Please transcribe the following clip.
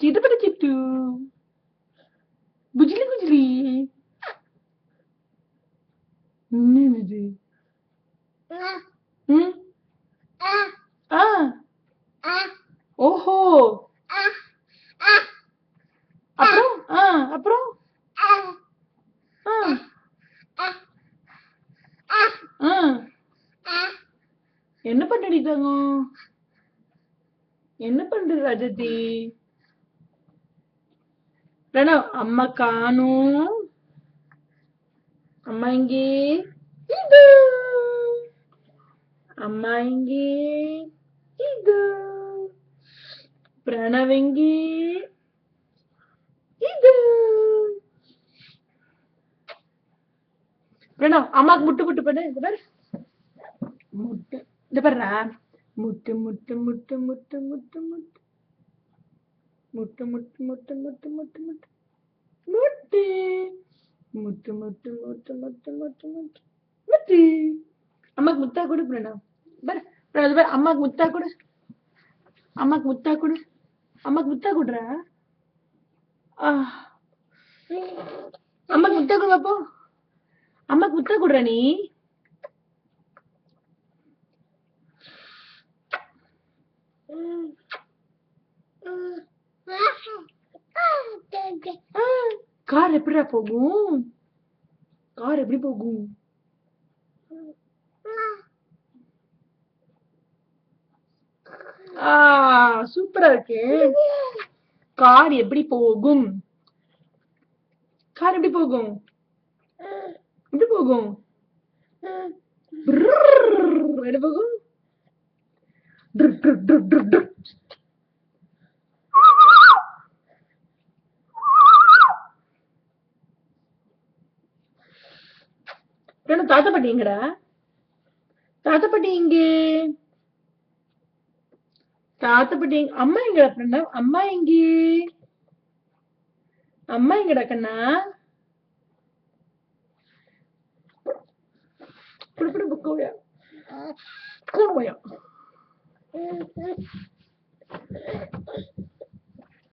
சிட்டு பட்டு சிட்டு. புஜிலி புஜிலி. என்னது? ம். ஆ. ஓஹோ. அப்புறம் அப்புறம் ஆ. ஆ. என்ன பண்ணடி தங்கம்? என்ன பண்ற ராஜதி? பிரணவ், அம்மா காணோம். அம்மா இங்கே. இது. அம்மா இங்கே. இது. பிரணவ் எங்கே? இது. பிரணவ், அம்மாக்கு முட்டு முட்டு பண்ணு. இந்த பாரு. முட்டு. இந்த பாருடா. முட்டு முட்டு முட்டு முட்டு முட்டு முட்டு. முட்டு முட்டு முட்டு முட்டு முட்டு முட்டு. முட்டு. முட்டு முட்டு முட்டு முட்டு முட்டு முட்டு. முட்டு. அம்மாக்கு முத்தா கொடு பிரணவ். பாரு. பிரணவ், இது பாரு. அம்மாக்கு முத்தா கொடு. அம்மாக்கு முத்தா கொடு. அம்மாக்கு முத்தா கொடுறா. அம்மாக்கு முத்தா கொடு பாப்போம். அம்மாக்கு முத்தா கொடுறா நீ. கார் எப்படிடா போகும்? கார் எப்படி போகும்? சூப்பரா இருக்கு. கார் எப்படி போகும்? கார் எப்படி போகும்? எப்படி போகும்? எப்படி போகும்? தாத்தா பாட்டி எங்கடா? தாத்தா பாட்டி இங்கே. தாத்தா பாட்டி அம்மா எங்கடா பிரணவ்? அம்மா எங்கே? அம்மா எங்கடா கண்ணா? கோயா கோயா.